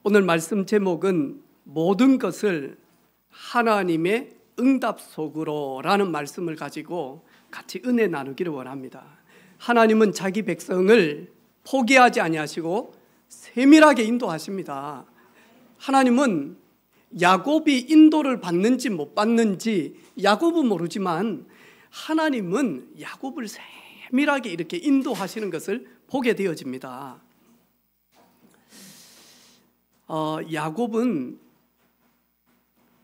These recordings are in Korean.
오늘 말씀 제목은 모든 것을 하나님의 응답 속으로라는 말씀을 가지고 같이 은혜 나누기를 원합니다. 하나님은 자기 백성을 포기하지 아니하시고 세밀하게 인도하십니다. 하나님은 야곱이 인도를 받는지 못 받는지 야곱은 모르지만 하나님은 야곱을 세밀하게 이렇게 인도하시는 것을 보게 되어집니다. 야곱은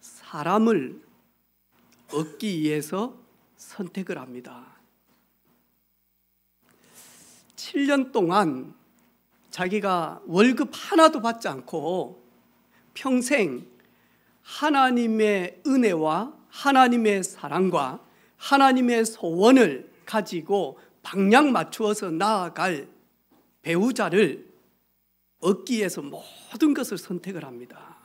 사람을 얻기 위해서 선택을 합니다. 7년 동안 자기가 월급 하나도 받지 않고 평생 하나님의 은혜와 하나님의 사랑과 하나님의 소원을 가지고 방향 맞추어서 나아갈 배우자를 얻기 위해서 모든 것을 선택을 합니다.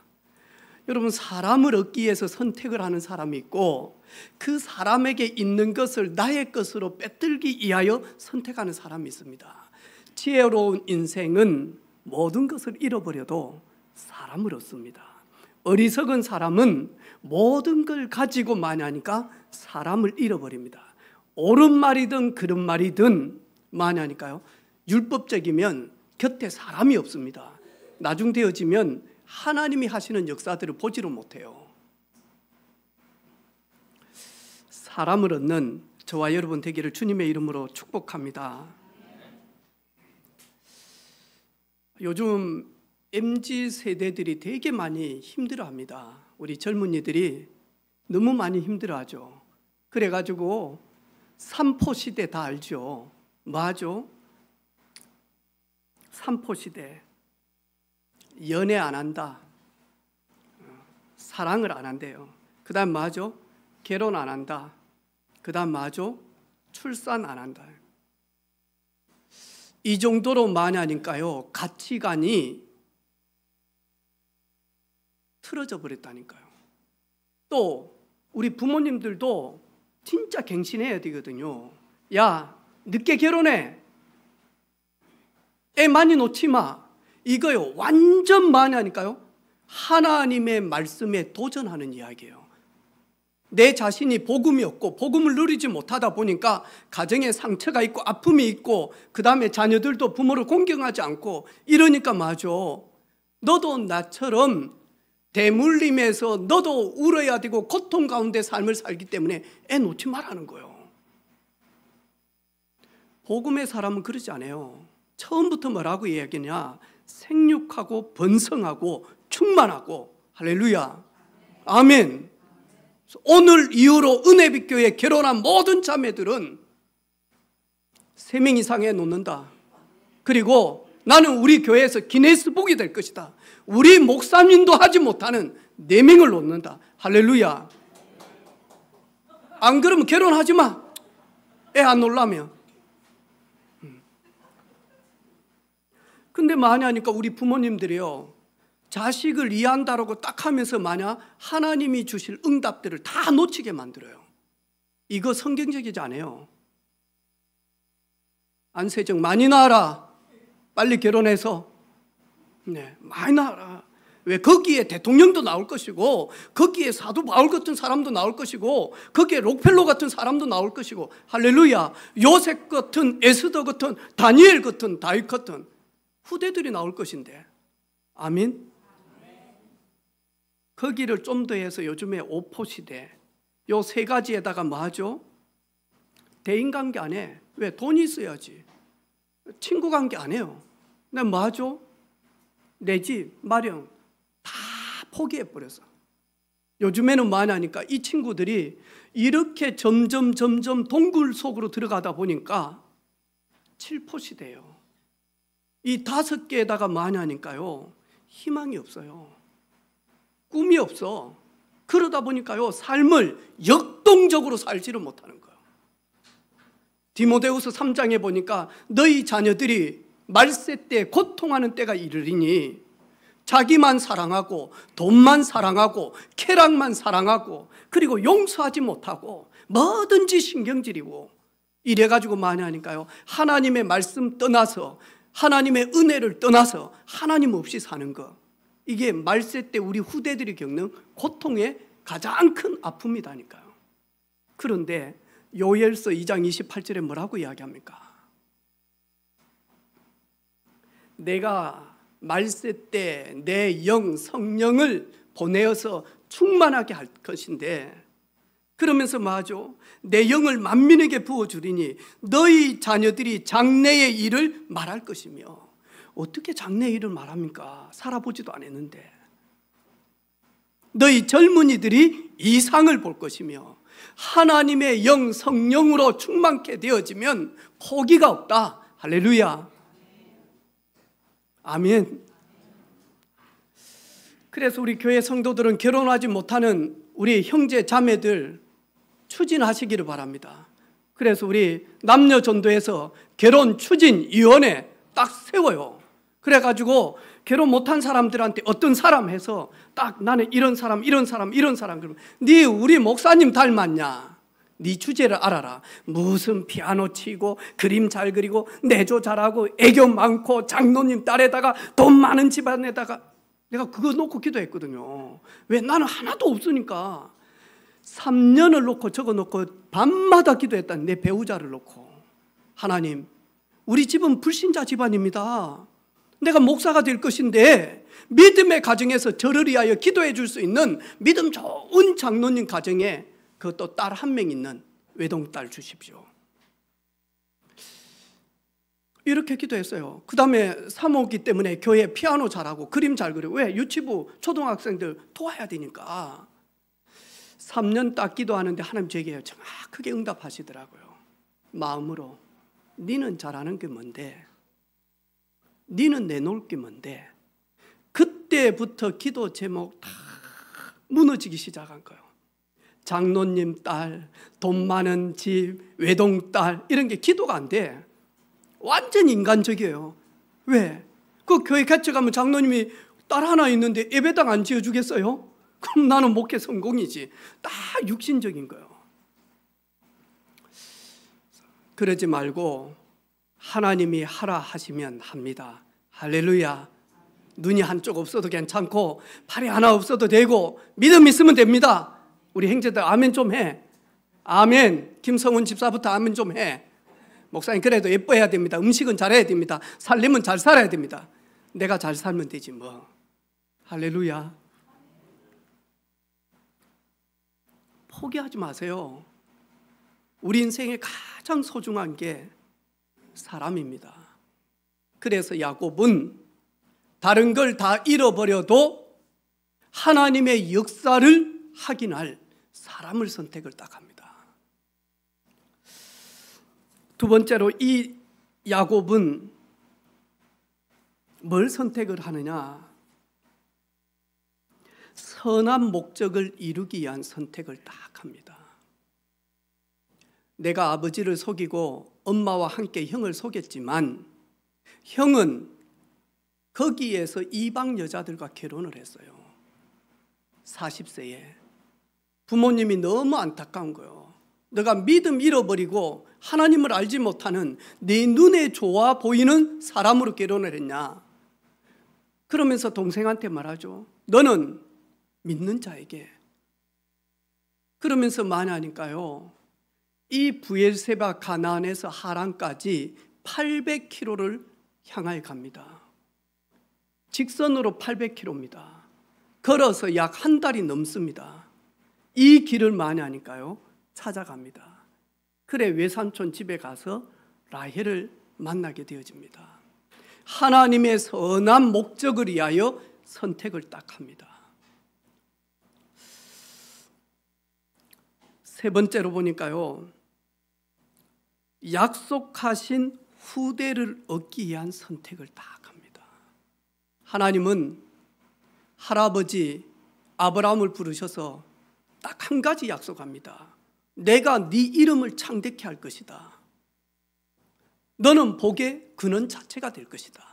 여러분, 사람을 얻기 위해서 선택을 하는 사람이 있고 그 사람에게 있는 것을 나의 것으로 빼들기 위하여 선택하는 사람이 있습니다. 지혜로운 인생은 모든 것을 잃어버려도 사람을 얻습니다. 어리석은 사람은 모든 걸 가지고 많이하니까 사람을 잃어버립니다. 옳은 말이든 그른 말이든 많이하니까요, 율법적이면 곁에 사람이 없습니다. 나중 되어지면 하나님이 하시는 역사들을 보지를 못해요. 사람을 얻는 저와 여러분 되기를 주님의 이름으로 축복합니다. 요즘 MZ 세대들이 되게 많이 힘들어합니다. 우리 젊은이들이 너무 많이 힘들어하죠. 그래가지고 삼포시대 다 알죠? 뭐하죠? 삼포시대. 연애 안 한다, 사랑을 안 한대요. 그 다음 뭐하죠? 결혼 안 한다. 그 다음 뭐하죠? 출산 안 한다. 이 정도로 많이 하니까요, 가치관이 틀어져 버렸다니까요. 또 우리 부모님들도 진짜 갱신해야 되거든요. 야, 늦게 결혼해, 애 많이 놓지 마. 이거요, 완전 많이 하니까요, 하나님의 말씀에 도전하는 이야기예요. 내 자신이 복음이 없고 복음을 누리지 못하다 보니까 가정에 상처가 있고 아픔이 있고 그 다음에 자녀들도 부모를 공경하지 않고 이러니까 맞아, 너도 나처럼 대물림에서 너도 울어야 되고 고통 가운데 삶을 살기 때문에 애 놓지 말라는 거예요. 복음의 사람은 그러지 않아요. 처음부터 뭐라고 이야기하냐? 생육하고 번성하고 충만하고. 할렐루야, 아멘. 오늘 이후로 은혜빛교회 결혼한 모든 자매들은 3명 이상에 놓는다. 그리고 나는 우리 교회에서 기네스북이 될 것이다. 우리 목사님도 하지 못하는 4명을 놓는다. 할렐루야. 안 그러면 결혼하지 마. 애 안 놓으려면. 근데 많이 하니까 우리 부모님들이요, 자식을 이해한다라고 딱 하면서 만약 하나님이 주실 응답들을 다 놓치게 만들어요. 이거 성경적이지 않아요. 안세정 많이 낳아라. 빨리 결혼해서. 네, 많이 낳아라. 왜? 거기에 대통령도 나올 것이고 거기에 사도 바울 같은 사람도 나올 것이고 거기에 록펠러 같은 사람도 나올 것이고. 할렐루야. 요셉 같은, 에스더 같은, 다니엘 같은, 다윗 같은 후대들이 나올 것인데. 아멘. 거기를 좀 더 해서 요즘에 오포시대, 요 3가지에다가 뭐 하죠? 대인관계 안 해. 왜? 돈이 있어야지. 친구 관계 안 해요. 근데 뭐 하죠? 내 집 마련 다 포기해버려서. 요즘에는 뭐 하냐니까 이 친구들이 이렇게 점점 동굴 속으로 들어가다 보니까 7포시대예요. 이 5개에다가 뭐 하냐니까요, 희망이 없어요. 꿈이 없어. 그러다 보니까요, 삶을 역동적으로 살지를 못하는 거예요. 디모데후서 3장에 보니까 너희 자녀들이 말세 때 고통하는 때가 이르리니 자기만 사랑하고 돈만 사랑하고 쾌락만 사랑하고 그리고 용서하지 못하고 뭐든지 신경질이고 이래가지고 많이 하니까요, 하나님의 말씀 떠나서 하나님의 은혜를 떠나서 하나님 없이 사는 거. 이게 말세 때 우리 후대들이 겪는 고통의 가장 큰 아픔이다니까요. 그런데 요엘서 2장 28절에 뭐라고 이야기합니까? 내가 말세 때 내 영 성령을 보내어서 충만하게 할 것인데, 그러면서 뭐하죠? 내 영을 만민에게 부어주리니 너희 자녀들이 장래의 일을 말할 것이며. 어떻게 장래의 일을 말합니까? 살아보지도 않았는데. 너희 젊은이들이 이상을 볼 것이며 하나님의 영 성령으로 충만케 되어지면 포기가 없다. 할렐루야. 아멘. 그래서 우리 교회 성도들은 결혼하지 못하는 우리 형제 자매들 추진하시기를 바랍니다. 그래서 우리 남녀전도에서 결혼 추진위원회 딱 세워요. 그래가지고 결혼 못한 사람들한테 어떤 사람 해서 딱 나는 이런 사람 그러면 네 우리 목사님 닮았냐? 네 주제를 알아라. 무슨 피아노 치고 그림 잘 그리고 내조 잘하고 애교 많고 장로님 딸에다가 돈 많은 집안에다가. 내가 그거 놓고 기도했거든요. 왜? 나는 하나도 없으니까. 3년을 놓고 적어 놓고 밤마다 기도했다는 내 배우자를 놓고. 하나님, 우리 집은 불신자 집안입니다. 내가 목사가 될 것인데 믿음의 가정에서 저를 위하여 기도해 줄 수 있는 믿음 좋은 장로님 가정에 그것도 딸 한 명 있는 외동딸 주십시오. 이렇게 기도했어요. 그 다음에 사모기 때문에 교회 피아노 잘하고 그림 잘 그리고. 왜? 유치부 초등학생들 도와야 되니까. 3년 딱 기도하는데 하나님 저에게 정확하게 응답하시더라고요. 마음으로 니는 잘하는 게 뭔데? 니는 내놓을 게 뭔데? 그때부터 기도 제목 다 무너지기 시작한 거예요. 장로님 딸, 돈 많은 집, 외동딸 이런 게 기도가 안 돼. 완전히 인간적이에요. 왜? 그 교회 개척하면 장로님이 딸 하나 있는데 예배당 안 지어주겠어요? 그럼 나는 목회 성공이지. 다 육신적인 거예요. 그러지 말고 하나님이 하라 하시면 합니다. 할렐루야. 눈이 한쪽 없어도 괜찮고 팔이 하나 없어도 되고 믿음 있으면 됩니다. 우리 형제들 아멘 좀 해. 아멘. 김성훈 집사부터 아멘 좀 해. 목사님 그래도 예뻐야 됩니다. 음식은 잘해야 됩니다. 살림은 잘 살아야 됩니다. 내가 잘 살면 되지 뭐. 할렐루야. 포기하지 마세요. 우리 인생에 가장 소중한 게 사람입니다. 그래서 야곱은 다른 걸 다 잃어버려도 하나님의 역사를 확인할 사람을 선택을 딱 합니다. 두 번째로 이 야곱은 뭘 선택을 하느냐? 선한 목적을 이루기 위한 선택을 딱 합니다. 내가 아버지를 속이고 엄마와 함께 형을 속였지만 형은 거기에서 이방 여자들과 결혼을 했어요. 40세에. 부모님이 너무 안타까운 거예요. 너가 믿음 잃어버리고 하나님을 알지 못하는 네 눈에 좋아 보이는 사람으로 결혼을 했냐? 그러면서 동생한테 말하죠. 너는 믿는 자에게. 그러면서 말하니까요. 이 브엘세바 가나안에서 하란까지 800km를 향하여 갑니다. 직선으로 800km입니다. 걸어서 약 한 달이 넘습니다. 이 길을 많이 하니까요. 찾아갑니다. 그래 외삼촌 집에 가서 라헬을 만나게 되어집니다. 하나님의 선한 목적을 위하여 선택을 딱 합니다. 세 번째로 보니까요. 약속하신 후대를 얻기 위한 선택을 딱 합니다. 하나님은 할아버지 아브라함을 부르셔서 딱 한 가지 약속합니다. 내가 네 이름을 창대케 할 것이다. 너는 복의 근원 자체가 될 것이다.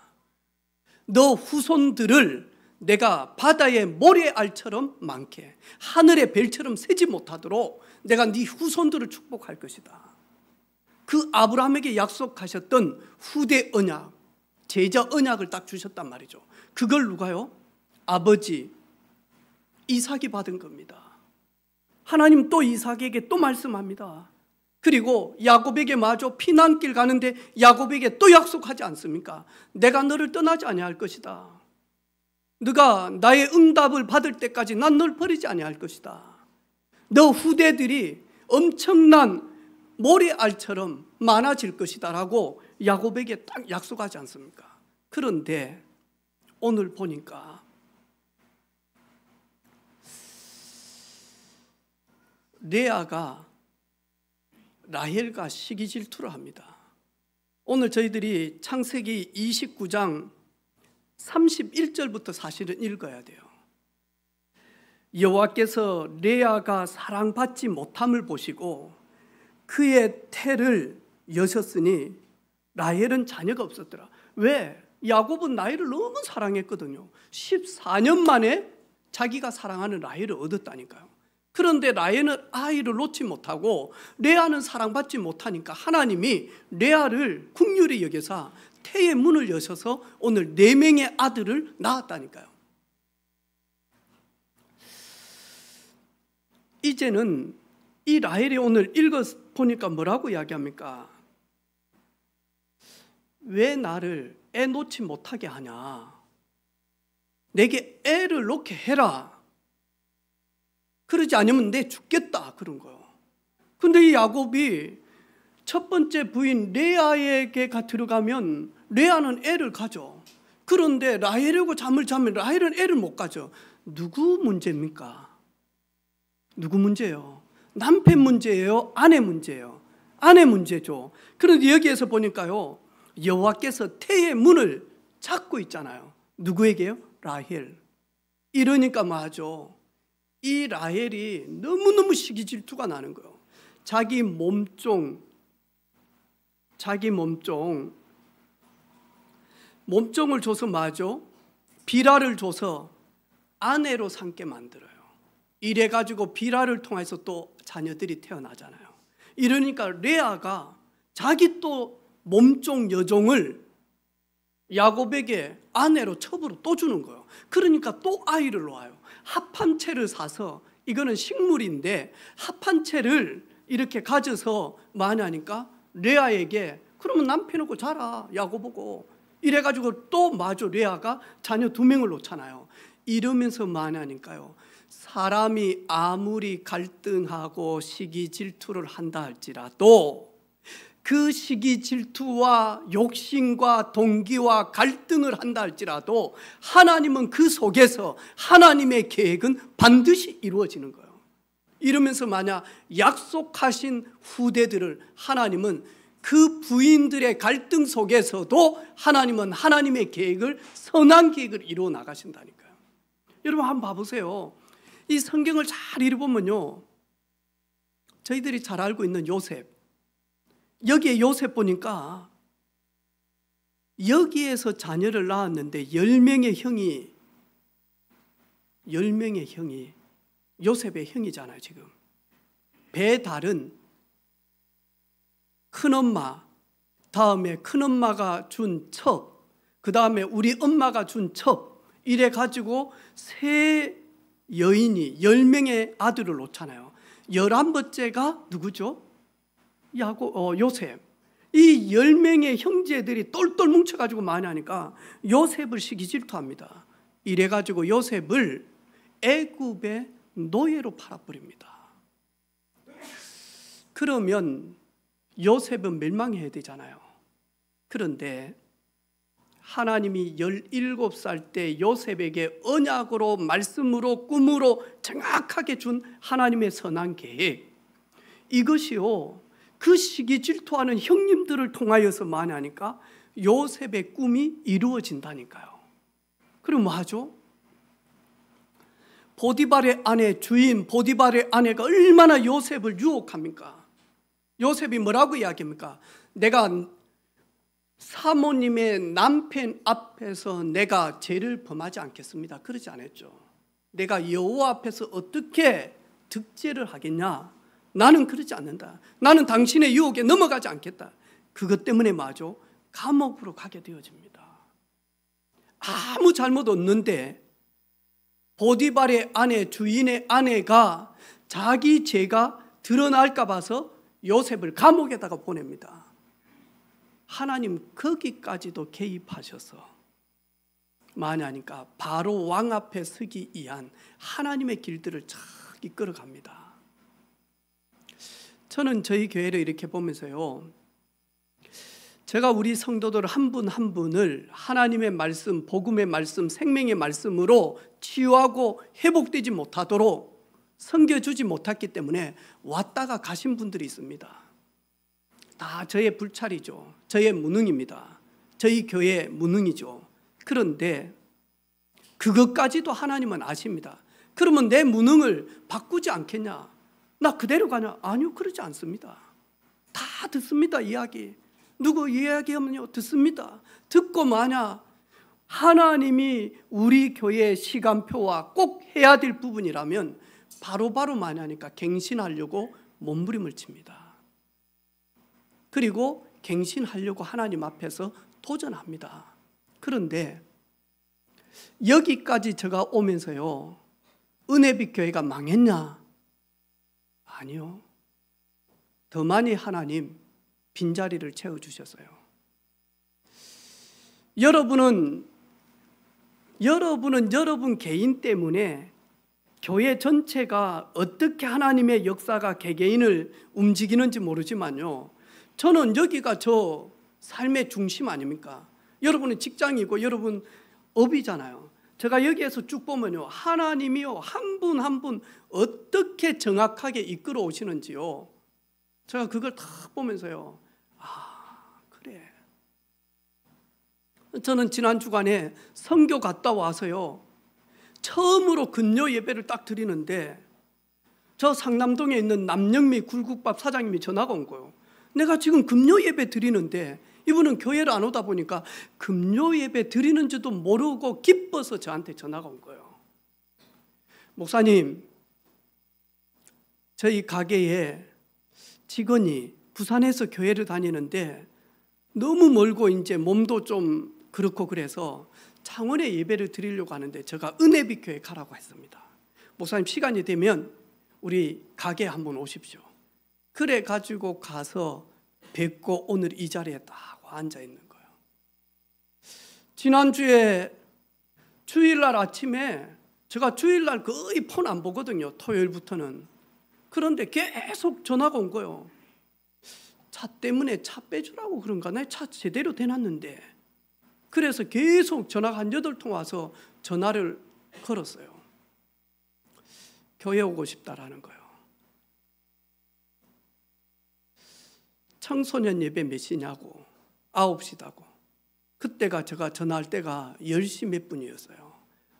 너 후손들을 내가 바다의 모래알처럼 많게 하늘의 별처럼 세지 못하도록 내가 네 후손들을 축복할 것이다. 그 아브라함에게 약속하셨던 후대 언약, 제자 언약을 딱 주셨단 말이죠. 그걸 누가요? 아버지 이삭이 받은 겁니다. 하나님 또 이삭에게 또 말씀합니다. 그리고 야곱에게 마저 피난길 가는데 야곱에게 또 약속하지 않습니까? 내가 너를 떠나지 아니할 것이다. 네가 나의 응답을 받을 때까지 난 널 버리지 아니할 것이다. 너 후대들이 엄청난 모래알처럼 많아질 것이다 라고 야곱에게 딱 약속하지 않습니까? 그런데 오늘 보니까 레아가 라헬과 시기 질투를 합니다. 오늘 저희들이 창세기 29장 31절부터 사실은 읽어야 돼요. 여호와께서 레아가 사랑받지 못함을 보시고 그의 태를 여셨으니 라헬은 자녀가 없었더라. 왜? 야곱은 라헬을 너무 사랑했거든요. 14년 만에 자기가 사랑하는 라헬을 얻었다니까요. 그런데 라헬은 아이를 놓지 못하고 레아는 사랑받지 못하니까 하나님이 레아를 긍휼히 여겨서 태의 문을 여셔서 오늘 4명의 아들을 낳았다니까요. 이제는 이 라헬이 오늘 읽어보니까 뭐라고 이야기합니까? 왜 나를 애 놓지 못하게 하냐? 내게 애를 놓게 해라. 그러지 않으면 내 죽겠다 그런 거예요. 근데 이 야곱이 첫 번째 부인 레아에게 들어가면 레아는 애를 가져. 그런데 라헬하고 잠을 자면 라헬은 애를 못 가져. 누구 문제입니까? 누구 문제예요? 남편 문제예요? 아내 문제예요? 아내 문제죠. 그런데 여기에서 보니까요, 여호와께서 태의 문을 잡고 있잖아요. 누구에게요? 라헬. 이러니까 뭐하죠? 이 라헬이 너무너무 시기 질투가 나는 거예요. 자기 몸종을 줘서 뭐하죠? 비라를 줘서 아내로 삼게 만들어요. 이래가지고 비라를 통해서 또 자녀들이 태어나잖아요. 이러니까 레아가 자기 또 몸종 여종을 야곱에게 아내로 첩으로 또 주는 거예요. 그러니까 또 아이를 놓아요. 합한 채를 사서, 이거는 식물인데 합한 채를 이렇게 가져서 많이 하니까 레아에게 그러면 남편하고 자라 야곱하고 이래가지고 또 마저 레아가 자녀 2명을 놓잖아요. 이러면서 많이 하니까요, 사람이 아무리 갈등하고 시기 질투를 한다 할지라도 그 시기 질투와 욕심과 동기와 갈등을 한다 할지라도 하나님은 그 속에서 하나님의 계획은 반드시 이루어지는 거예요. 이러면서 만약 약속하신 후대들을 하나님은 그 부인들의 갈등 속에서도 하나님은 하나님의 계획을, 선한 계획을 이루어 나가신다니까요. 여러분 한번 봐보세요. 이 성경을 잘 읽어보면요, 저희들이 잘 알고 있는 요셉, 여기에 요셉 보니까 여기에서 자녀를 낳았는데 10명의 형이 요셉의 형이잖아요. 지금 배달은 큰엄마, 다음에 큰엄마가 준 첩, 그 다음에 우리 엄마가 준 첩, 이래 가지고 세 여인이 10명의 아들을 놓잖아요. 11번째가 누구죠? 요셉. 이 10명의 형제들이 똘똘 뭉쳐가지고 많이 하니까 요셉을 시기 질투합니다. 이래가지고 요셉을 애굽의 노예로 팔아버립니다. 그러면 요셉은 멸망해야 되잖아요. 그런데 하나님이 17살 때 요셉에게 언약으로, 말씀으로, 꿈으로 정확하게 준 하나님의 선한 계획, 이것이요, 그 시기 질투하는 형님들을 통하여서 많이 하니까 요셉의 꿈이 이루어진다니까요. 그럼 뭐 하죠? 보디발의 아내, 주인 보디발의 아내가 얼마나 요셉을 유혹합니까? 요셉이 뭐라고 이야기합니까? 내가 사모님의 남편 앞에서 내가 죄를 범하지 않겠습니다. 그러지 않았죠. 내가 여호와 앞에서 어떻게 득죄를 하겠냐? 나는 그러지 않는다. 나는 당신의 유혹에 넘어가지 않겠다. 그것 때문에 마저 감옥으로 가게 되어집니다. 아무 잘못 없는데 보디발의 아내, 주인의 아내가 자기 죄가 드러날까 봐서 요셉을 감옥에다가 보냅니다. 하나님 거기까지도 개입하셔서 마냐니까 바로 왕 앞에 서기 위한 하나님의 길들을 쫙 이끌어갑니다. 저는 저희 교회를 이렇게 보면서요, 제가 우리 성도들 한 분 한 분을 하나님의 말씀, 복음의 말씀, 생명의 말씀으로 치유하고 회복되지 못하도록 섬겨주지 못했기 때문에 왔다가 가신 분들이 있습니다. 다 저의 불찰이죠. 저의 무능입니다. 저희 교회의 무능이죠. 그런데 그것까지도 하나님은 아십니다. 그러면 내 무능을 바꾸지 않겠냐? 나 그대로 가냐? 아니요, 그러지 않습니다. 다 듣습니다, 이야기. 누구 이야기하면요, 듣습니다. 듣고 마냐? 하나님이 우리 교회의 시간표와 꼭 해야 될 부분이라면 바로바로 마냐니까 갱신하려고 몸부림을 칩니다. 그리고 갱신하려고 하나님 앞에서 도전합니다. 그런데 여기까지 제가 오면서요, 은혜빛 교회가 망했냐? 아니요. 더 많이 하나님 빈자리를 채워주셨어요. 여러분은 여러분 개인 때문에 교회 전체가 어떻게 하나님의 역사가 개개인을 움직이는지 모르지만요, 저는 여기가 저 삶의 중심 아닙니까? 여러분은 직장이고 여러분 업이잖아요. 제가 여기에서 쭉 보면요, 하나님이요, 한 분 한 분 어떻게 정확하게 이끌어 오시는지요, 제가 그걸 다 보면서요, 아, 그래. 저는 지난 주간에 선교 갔다 와서요, 처음으로 금요 예배를 딱 드리는데 저 상남동에 있는 남영미 굴국밥 사장님이 전화가 온 거예요. 내가 지금 금요 예배 드리는데, 이분은 교회를 안 오다 보니까 금요 예배 드리는지도 모르고 기뻐서 저한테 전화가 온 거예요. 목사님, 저희 가게에 직원이 부산에서 교회를 다니는데 너무 멀고 이제 몸도 좀 그렇고 그래서 창원에 예배를 드리려고 하는데 제가 은혜빛 교회 가라고 했습니다. 목사님, 시간이 되면 우리 가게에 한번 오십시오. 그래 가지고 가서 뵙고 오늘 이 자리에 딱 앉아 있는 거예요. 지난주에 주일날 아침에 제가 주일날 거의 폰 안 보거든요, 토요일부터는. 그런데 계속 전화가 온 거예요. 차 때문에 차 빼주라고 그런가? 내 차 제대로 대놨는데. 그래서 계속 전화가 한 8통 와서 전화를 걸었어요. 교회 오고 싶다라는 거예요. 청소년 예배 몇 시냐고, 9시다고. 그때가 제가 전화할 때가 10시 몇 분이었어요.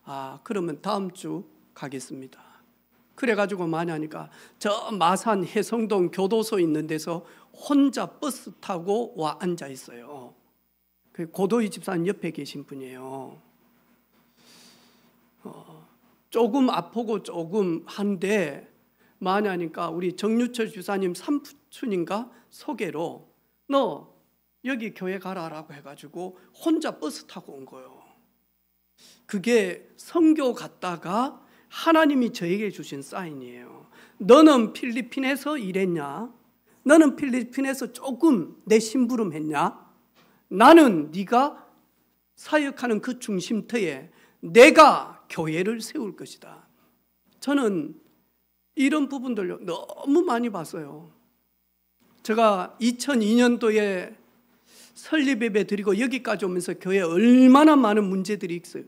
아, 그러면 다음 주 가겠습니다. 그래가지고 많이 하니까 저 마산 해성동 교도소 있는 데서 혼자 버스 타고 와 앉아 있어요. 고도희 집사님 옆에 계신 분이에요. 조금 아프고 조금 한데 많이 하니까 우리 정유철 주사님 삼촌인가 소개로 너 여기 교회 가라라고 해가지고 혼자 버스 타고 온 거예요. 그게 선교 갔다가 하나님이 저에게 주신 사인이에요. 너는 필리핀에서 일했냐? 너는 필리핀에서 조금 내 심부름 했냐? 나는 네가 사역하는 그 중심터에 내가 교회를 세울 것이다. 저는 이런 부분들 너무 많이 봤어요. 제가 2002년도에 설립예배 드리고 여기까지 오면서 교회에 얼마나 많은 문제들이 있어요.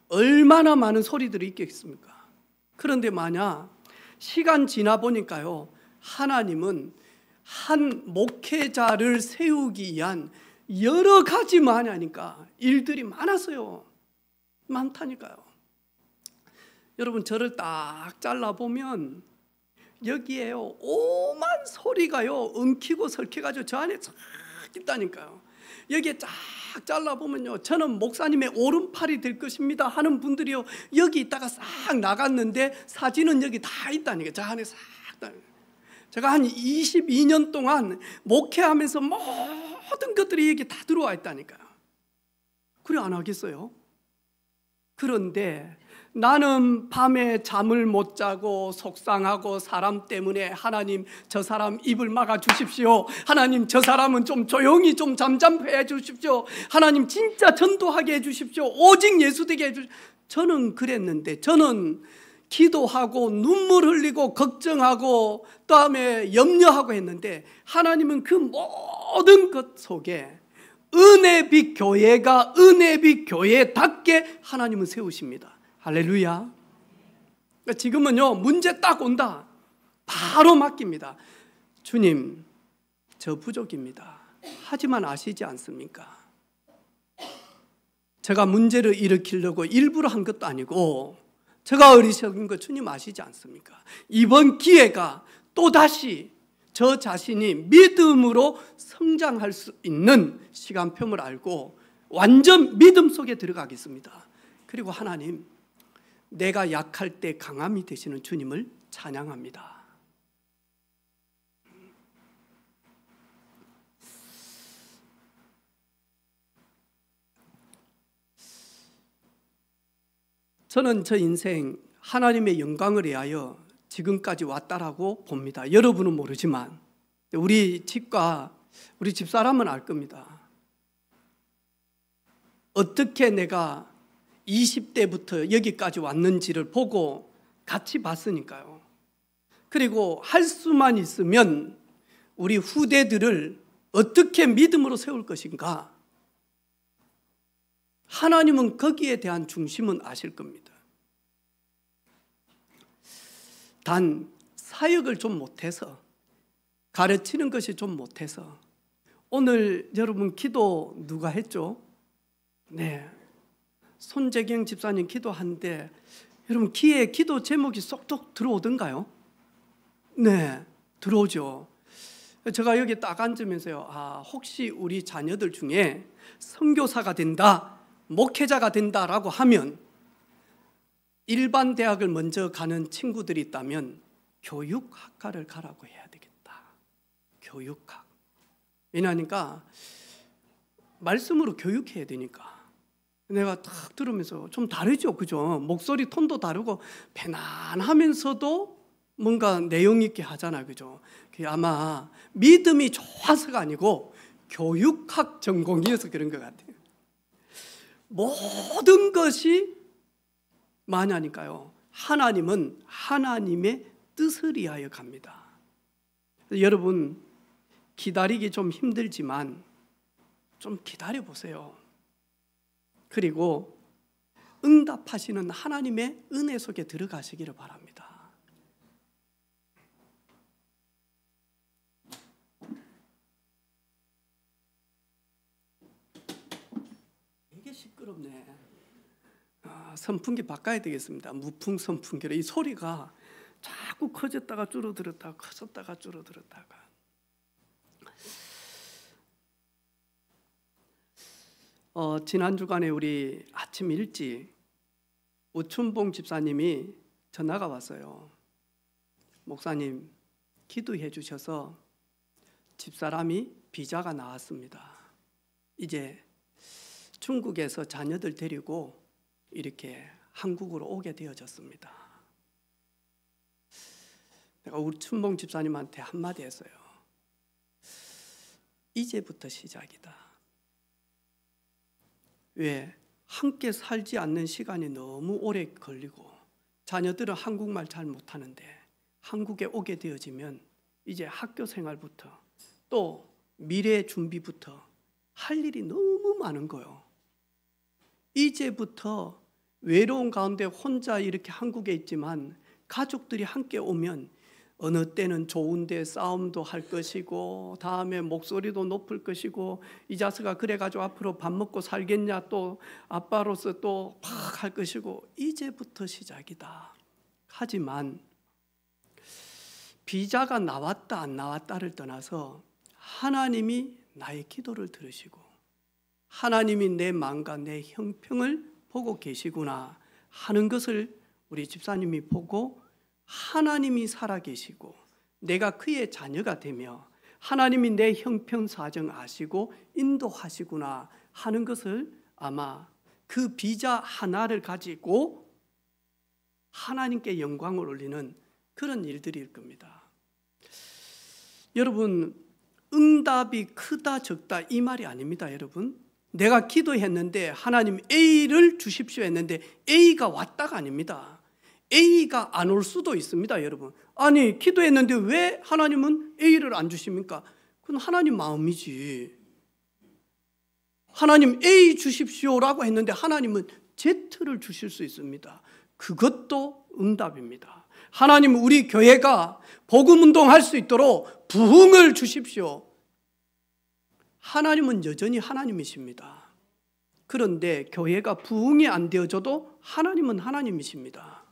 얼마나 많은 소리들이 있겠습니까? 그런데 만약 시간 지나 보니까요, 하나님은 한 목회자를 세우기 위한 여러 가지 많으니까 일들이 많았어요. 많다니까요. 여러분, 저를 딱 잘라보면 여기에요, 오만 소리가요 엉키고 설켜가지고 저 안에 쫙 있다니까요. 여기에 쫙 잘라보면요, 저는 목사님의 오른팔이 될 것입니다 하는 분들이요, 여기 있다가 싹 나갔는데 사진은 여기 다 있다니까요. 저 안에 싹. 제가 한 22년 동안 목회하면서 모든 것들이 여기 다 들어와 있다니까요. 그래 안 하겠어요? 그런데 나는 밤에 잠을 못 자고 속상하고 사람 때문에 하나님 저 사람 입을 막아 주십시오. 하나님 저 사람은 좀 조용히 좀 잠잠해 주십시오. 하나님 진짜 전도하게 해 주십시오. 오직 예수 되게 해 주십시오. 저는 그랬는데, 저는 기도하고 눈물 흘리고 걱정하고 다음에 염려하고 했는데, 하나님은 그 모든 것 속에 은혜빛 교회가 은혜빛 교회답게 하나님은 세우십니다. 할렐루야. 지금은요, 문제 딱 온다, 바로 맡깁니다. 주님, 저 부족입니다. 하지만 아시지 않습니까? 제가 문제를 일으키려고 일부러 한 것도 아니고, 제가 어리석은 거 주님 아시지 않습니까? 이번 기회가 또다시 저 자신이 믿음으로 성장할 수 있는 시간표를 알고 완전 믿음 속에 들어가겠습니다. 그리고 하나님, 내가 약할 때 강함이 되시는 주님을 찬양합니다. 저는 저 인생 하나님의 영광을 위하여 지금까지 왔다라고 봅니다. 여러분은 모르지만 우리 집과 우리 집사람은 알 겁니다. 어떻게 내가 20대부터 여기까지 왔는지를 보고 같이 봤으니까요. 그리고 할 수만 있으면 우리 후대들을 어떻게 믿음으로 세울 것인가, 하나님은 거기에 대한 중심은 아실 겁니다. 단 사역을 좀 못해서, 가르치는 것이 좀 못해서, 오늘 여러분 기도 누가 했죠? 네, 손재경 집사님 기도하는데 여러분 귀에 기도 제목이 쏙쏙 들어오던가요? 네, 들어오죠. 제가 여기 딱 앉으면서요, 혹시 우리 자녀들 중에 선교사가 된다, 목회자가 된다라고 하면 일반 대학을 먼저 가는 친구들이 있다면 교육학과를 가라고 해야 되겠다. 교육학. 왜냐하니까 말씀으로 교육해야 되니까. 내가 딱 들으면서 좀 다르죠, 그죠? 목소리 톤도 다르고 편안하면서도 뭔가 내용 있게 하잖아요, 그죠? 그게 아마 믿음이 좋아서가 아니고 교육학 전공이어서 그런 것 같아요. 모든 것이 마냐니까요, 하나님은 하나님의 뜻을 위하여 갑니다. 여러분 기다리기 좀 힘들지만 좀 기다려 보세요. 그리고 응답하시는 하나님의 은혜 속에 들어가시기를 바랍니다. 되게 시끄럽네. 선풍기 바꿔야 되겠습니다. 무풍 선풍기로 이 소리가 자꾸 커졌다가 줄어들었다가 커졌다가 줄어들었다가. 지난 주간에 우리 아침 일찍 우춘봉 집사님이 전화가 왔어요. 목사님, 기도해 주셔서 집사람이 비자가 나왔습니다. 이제 중국에서 자녀들 데리고 이렇게 한국으로 오게 되어졌습니다. 내가 우리 춘봉 집사님한테 한마디 했어요. 이제부터 시작이다. 왜? 함께 살지 않는 시간이 너무 오래 걸리고 자녀들은 한국말 잘 못하는데 한국에 오게 되어지면 이제 학교 생활부터 또 미래 준비부터 할 일이 너무 많은 거예요. 이제부터 외로운 가운데 혼자 이렇게 한국에 있지만 가족들이 함께 오면 어느 때는 좋은데 싸움도 할 것이고 다음에 목소리도 높을 것이고 이 자식아 그래가지고 앞으로 밥 먹고 살겠냐 또 아빠로서 또 팍 할 것이고 이제부터 시작이다. 하지만 비자가 나왔다 안 나왔다를 떠나서 하나님이 나의 기도를 들으시고 하나님이 내 마음과 내 형편을 보고 계시구나 하는 것을 우리 집사님이 보고 하나님이 살아계시고 내가 그의 자녀가 되며 하나님이 내 형편 사정 아시고 인도하시구나 하는 것을 아마 그 비자 하나를 가지고 하나님께 영광을 올리는 그런 일들일 겁니다. 여러분, 응답이 크다 적다 이 말이 아닙니다. 여러분, 내가 기도했는데 하나님 A를 주십시오 했는데 A가 왔다가 아닙니다. A가 안 올 수도 있습니다. 여러분, 아니 기도했는데 왜 하나님은 A를 안 주십니까? 그건 하나님 마음이지. 하나님 A 주십시오라고 했는데 하나님은 Z를 주실 수 있습니다. 그것도 응답입니다. 하나님, 우리 교회가 복음운동할 수 있도록 부흥을 주십시오. 하나님은 여전히 하나님이십니다. 그런데 교회가 부흥이 안 되어져도 하나님은 하나님이십니다.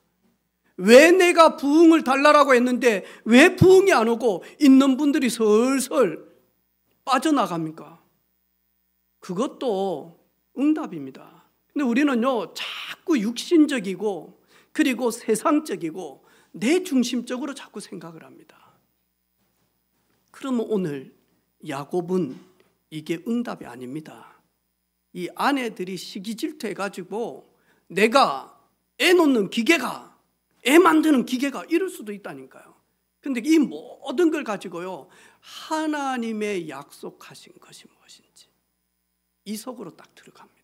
왜 내가 부흥을 달라고 했는데 왜 부흥이 안 오고 있는 분들이 슬슬 빠져나갑니까? 그것도 응답입니다. 근데 우리는요, 자꾸 육신적이고 그리고 세상적이고 내 중심적으로 자꾸 생각을 합니다. 그러면 오늘 야곱은 이게 응답이 아닙니다. 이 아내들이 시기 질투해가지고 내가 애 놓는 기계가, 애 만드는 기계가 이럴 수도 있다니까요. 근데 이 모든 걸 가지고요, 하나님의 약속하신 것이 무엇인지 이 속으로 딱 들어갑니다.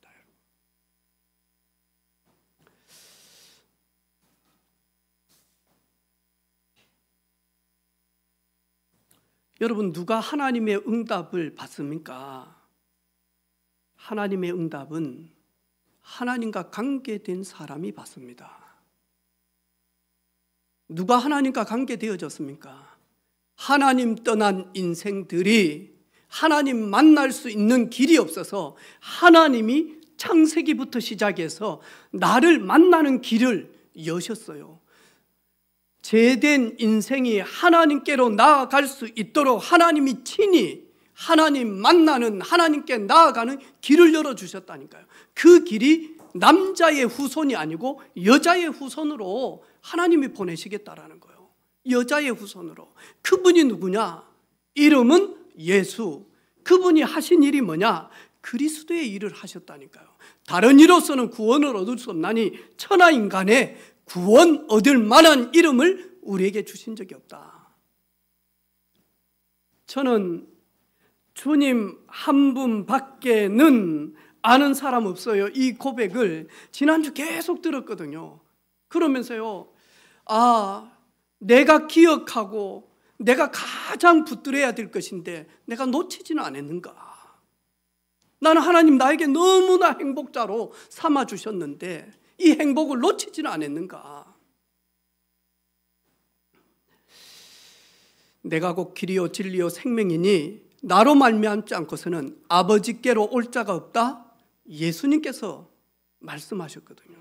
여러분, 누가 하나님의 응답을 받습니까? 하나님의 응답은 하나님과 관계된 사람이 받습니다. 누가 하나님과 관계되어졌습니까? 하나님 떠난 인생들이 하나님 만날 수 있는 길이 없어서 하나님이 창세기부터 시작해서 나를 만나는 길을 여셨어요. 죄된 인생이 하나님께로 나아갈 수 있도록 하나님이 친히 하나님 만나는, 하나님께 나아가는 길을 열어주셨다니까요. 그 길이 남자의 후손이 아니고 여자의 후손으로 하나님이 보내시겠다라는 거예요. 여자의 후손으로. 그분이 누구냐? 이름은 예수. 그분이 하신 일이 뭐냐? 그리스도의 일을 하셨다니까요. 다른 이로서는 구원을 얻을 수 없나니 천하인간의 구원 얻을 만한 이름을 우리에게 주신 적이 없다. 저는 주님 한 분 밖에는 아는 사람 없어요. 이 고백을 지난주 계속 들었거든요. 그러면서요, 내가 기억하고 내가 가장 붙들어야 될 것인데 내가 놓치지는 않았는가? 나는 하나님 나에게 너무나 행복자로 삼아주셨는데 이 행복을 놓치지는 않았는가? 내가 곧 길이요 진리요 생명이니 나로 말미암지 않고서는 아버지께로 올 자가 없다. 예수님께서 말씀하셨거든요.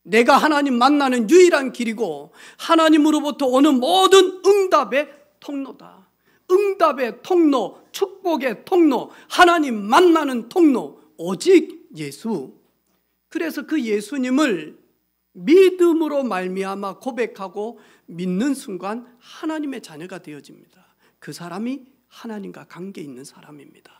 내가 하나님 만나는 유일한 길이고 하나님으로부터 오는 모든 응답의 통로다. 응답의 통로, 축복의 통로, 하나님 만나는 통로, 오직 예수. 그래서 그 예수님을 믿음으로 말미암아 고백하고 믿는 순간 하나님의 자녀가 되어집니다. 그 사람이 하나님과 관계 있는 사람입니다.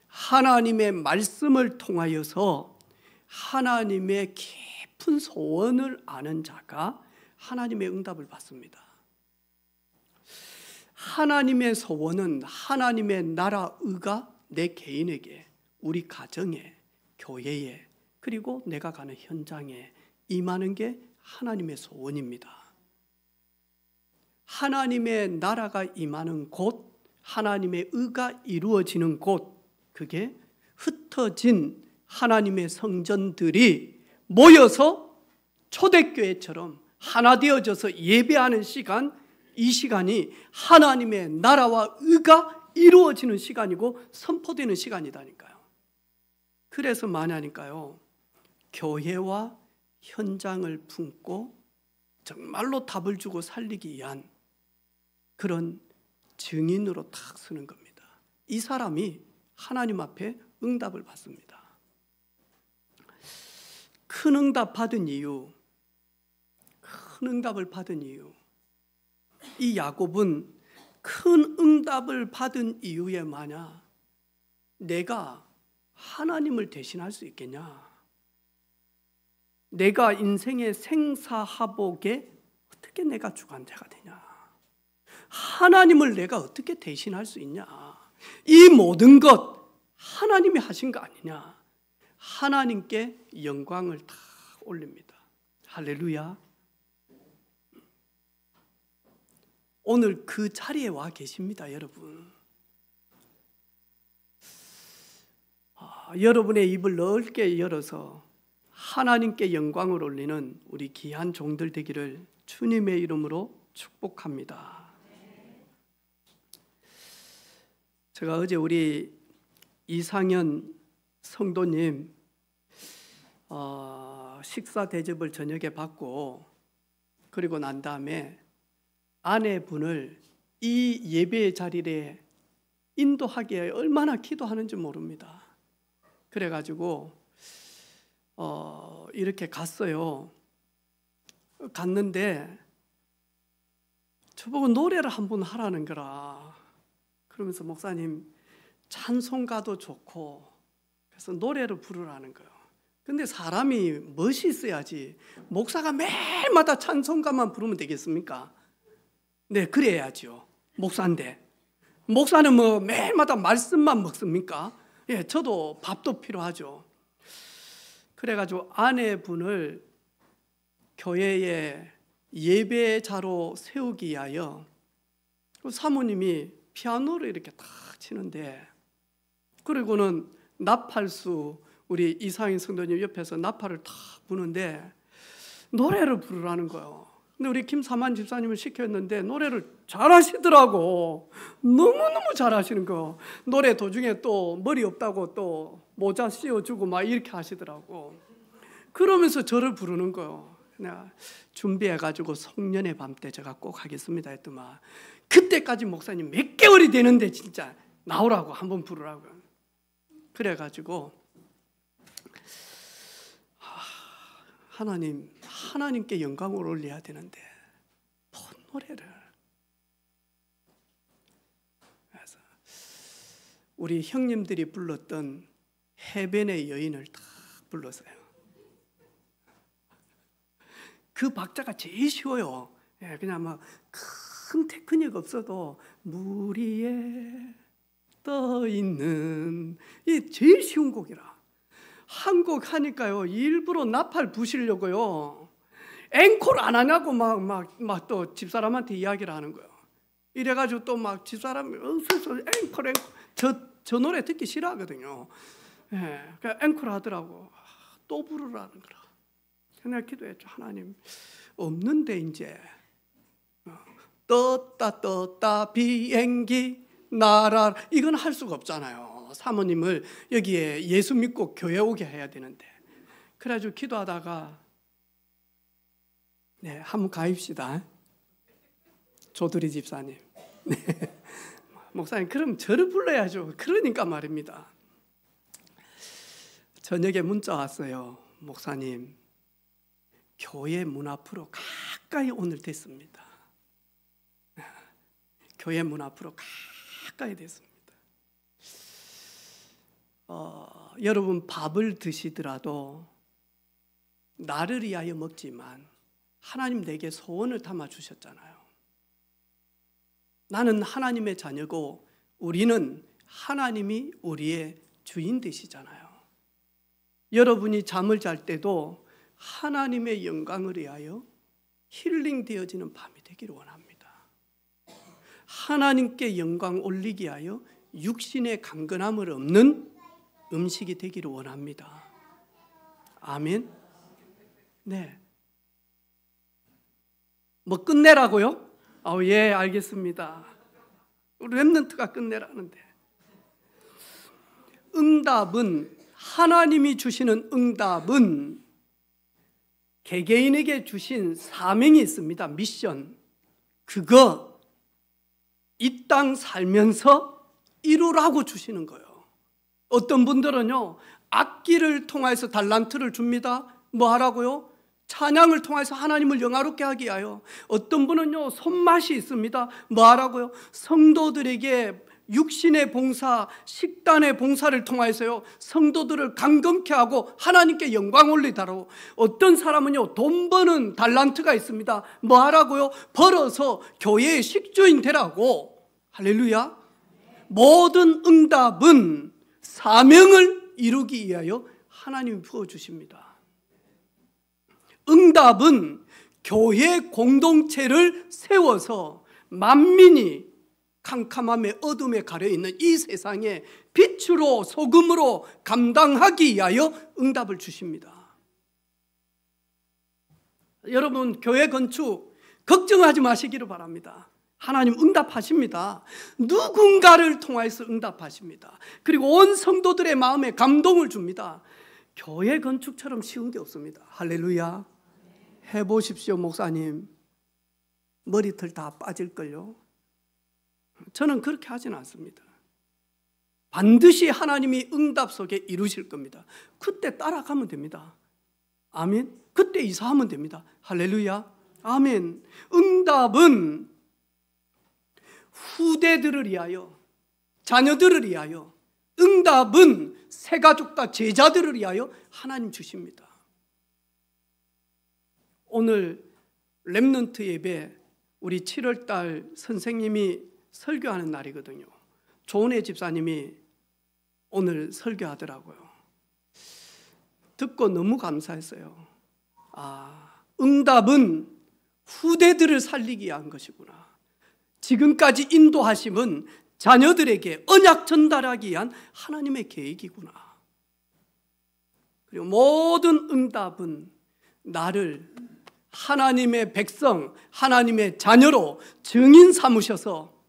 하나님의 말씀을 통하여서 하나님의 깊은 소원을 아는 자가 하나님의 응답을 받습니다. 하나님의 소원은 하나님의 나라 의가 내 개인에게, 우리 가정에, 교회에, 그리고 내가 가는 현장에 임하는 게 하나님의 소원입니다. 하나님의 나라가 임하는 곳, 하나님의 의가 이루어지는 곳, 그게 흩어진 하나님의 성전들이 모여서 초대교회처럼 하나 되어져서 예배하는 시간, 이 시간이 하나님의 나라와 의가 이루어지는 시간이고 선포되는 시간이다니까요. 그래서 뭐냐니까요, 교회와 현장을 품고 정말로 답을 주고 살리기 위한 그런 증인으로 탁 서는 겁니다. 이 사람이 하나님 앞에 응답을 받습니다. 큰 응답 받은 이유, 큰 응답을 받은 이유, 이 야곱은 큰 응답을 받은 이유에 뭐냐? 내가 하나님을 대신할 수 있겠냐? 내가 인생의 생사하복에 어떻게 내가 주관자가 되냐? 하나님을 내가 어떻게 대신할 수 있냐? 이 모든 것 하나님이 하신 거 아니냐? 하나님께 영광을 다 올립니다. 할렐루야. 오늘 그 자리에 와 계십니다, 여러분. 여러분의 입을 넓게 열어서 하나님께 영광을 올리는 우리 귀한 종들 되기를 주님의 이름으로 축복합니다. 제가 어제 우리 이상현 성도님 식사 대접을 저녁에 받고 그리고 난 다음에 아내분을 이 예배의 자리에 인도하기에 얼마나 기도하는지 모릅니다. 그래가지고 이렇게 갔어요. 갔는데 저보고 노래를 한번 하라는 거라. 그러면서 목사님 찬송가도 좋고 그래서 노래를 부르라는 거예요. 근데 사람이 멋이 있어야지 목사가 매일마다 찬송가만 부르면 되겠습니까? 네, 그래야죠. 목사인데 목사는 뭐 매일마다 말씀만 먹습니까? 예, 저도 밥도 필요하죠. 그래가지고 아내분을 교회에 예배자로 세우기 위하여 사모님이 피아노를 이렇게 탁 치는데 그리고는 나팔수 우리 이상인 성도님 옆에서 나팔을 탁 부는데 노래를 부르라는 거예요. 근데 우리 김사만 집사님을 시켰는데 노래를 잘하시더라고. 너무너무 잘하시는 거. 노래 도중에 또 머리 없다고 또 모자 씌워주고 막 이렇게 하시더라고. 그러면서 저를 부르는 거예요. 내가 준비해가지고 송년회 밤 때 제가 꼭 하겠습니다 했더만 그때까지 목사님 몇 개월이 되는데 진짜 나오라고 한번 부르라고. 그래가지고 하나님께 영광을 올려야 되는데 뭔 노래를. 그래서 우리 형님들이 불렀던 해변의 여인을 다 불렀어요. 그 박자가 제일 쉬워요. 그냥 막 큰 테크닉 없어도 물 위에 떠 있는 이 제일 쉬운 곡이라. 한 곡 하니까요 일부러 나팔 부시려고요 앵콜 안 하냐고 막 또 집사람한테 이야기를 하는 거예요. 이래가지고 또 막 집사람이 어서 앵콜 저 노래 듣기 싫어하거든요. 예, 그러니까 앵콜 하더라고. 또 부르라는 거라. 그냥 기도했죠. 하나님 없는데 이제 떴다 비행기 날아 이건 할 수가 없잖아요. 사모님을 여기에 예수 믿고 교회 오게 해야 되는데. 그래가지고 기도하다가 네, 한번 가입시다. 조두리 집사님. 네. 목사님 그럼 저를 불러야죠. 그러니까 말입니다. 저녁에 문자 왔어요. 목사님 교회 문 앞으로 가까이 오늘 됐습니다. 교회 문 앞으로 가까이 됐습니다. 여러분 밥을 드시더라도 나를 위하여 먹지만 하나님 내게 소원을 담아 주셨잖아요. 나는 하나님의 자녀고 우리는 하나님이 우리의 주인 되시잖아요. 여러분이 잠을 잘 때도 하나님의 영광을 위하여 힐링되어지는 밤이 되기를 원합니다. 하나님께 영광 올리기 위하여 육신의 강건함을 없는 음식이 되기를 원합니다. 아멘. 네. 뭐 끝내라고요? 예, 알겠습니다. 우리 렘넌트가 끝내라는데. 응답은 하나님이 주시는 응답은 개개인에게 주신 사명이 있습니다. 미션. 그거 이 땅 살면서 이루라고 주시는 거예요. 어떤 분들은요 악기를 통해서 달란트를 줍니다. 뭐 하라고요? 찬양을 통해서 하나님을 영화롭게 하기 위하여. 어떤 분은요 손맛이 있습니다. 뭐 하라고요? 성도들에게 육신의 봉사, 식단의 봉사를 통하여서요 성도들을 강건케 하고 하나님께 영광 올리다로, 어떤 사람은요 돈 버는 달란트가 있습니다. 뭐 하라고요? 벌어서 교회의 식주인 되라고. 할렐루야. 모든 응답은 사명을 이루기 위하여 하나님이 부어주십니다. 응답은 교회 공동체를 세워서 만민이 캄캄함에 어둠에 가려있는 이 세상에 빛으로 소금으로 감당하기 위하여 응답을 주십니다. 여러분, 교회 건축 걱정하지 마시기를 바랍니다. 하나님 응답하십니다. 누군가를 통해서 응답하십니다. 그리고 온 성도들의 마음에 감동을 줍니다. 교회 건축처럼 쉬운 게 없습니다. 할렐루야. 해보십시오. 목사님, 머리털 다 빠질걸요. 저는 그렇게 하지는 않습니다. 반드시 하나님이 응답 속에 이루실 겁니다. 그때 따라가면 됩니다. 아멘. 그때 이사하면 됩니다. 할렐루야. 아멘. 응답은 후대들을 위하여, 자녀들을 위하여, 응답은 새가족과 제자들을 위하여 하나님 주십니다. 오늘 렘넌트 예배, 우리 7월달 선생님이 설교하는 날이거든요. 조은혜 집사님이 오늘 설교하더라고요. 듣고 너무 감사했어요. 응답은 후대들을 살리기 위한 것이구나. 지금까지 인도하심은 자녀들에게 언약 전달하기 위한 하나님의 계획이구나. 그리고 모든 응답은 나를 하나님의 백성, 하나님의 자녀로 증인 삼으셔서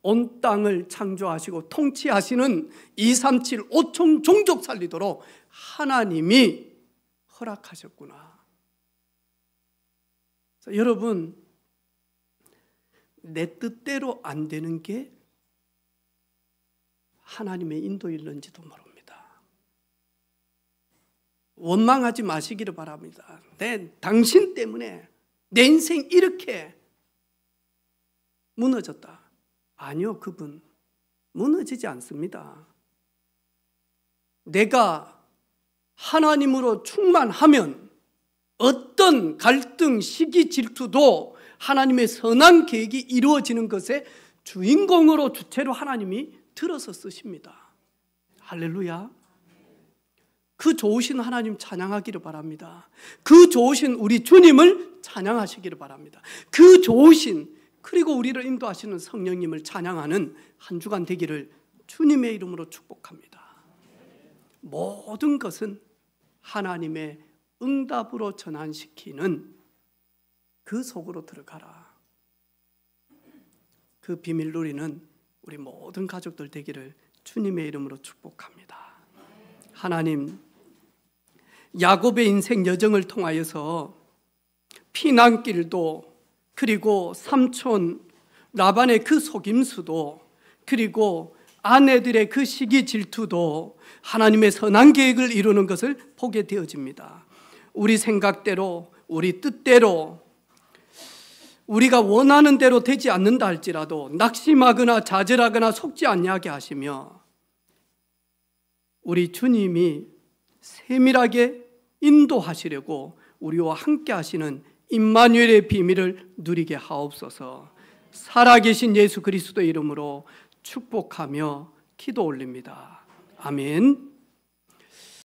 온 땅을 창조하시고 통치하시는 237 5천 종족 살리도록 하나님이 허락하셨구나. 여러분, 내 뜻대로 안 되는 게 하나님의 인도일는지도 모릅니다. 원망하지 마시기를 바랍니다. 당신 때문에 내 인생 이렇게 무너졌다. 아니요, 그분 무너지지 않습니다. 내가 하나님으로 충만하면 어떤 갈등, 시기, 질투도 하나님의 선한 계획이 이루어지는 것에 주인공으로 주체로 하나님이 들어서 쓰십니다. 할렐루야. 그 좋으신 하나님 찬양하기를 바랍니다. 그 좋으신 우리 주님을 찬양하시기를 바랍니다. 그 좋으신, 그리고 우리를 인도하시는 성령님을 찬양하는 한 주간 되기를 주님의 이름으로 축복합니다. 모든 것은 하나님의 응답으로 전환시키는 그 속으로 들어가라. 그 비밀 누리는 우리 모든 가족들 되기를 주님의 이름으로 축복합니다. 하나님, 야곱의 인생 여정을 통하여서 피난길도, 그리고 삼촌 라반의 그 속임수도, 그리고 아내들의 그 시기 질투도 하나님의 선한 계획을 이루는 것을 보게 되어집니다. 우리 생각대로, 우리 뜻대로, 우리가 원하는 대로 되지 않는다 할지라도 낙심하거나 좌절하거나 속지 않게 하시며, 우리 주님이 세밀하게 인도하시려고 우리와 함께 하시는 임마누엘의 비밀을 누리게 하옵소서. 살아계신 예수 그리스도의 이름으로 축복하며 기도 올립니다. 아멘.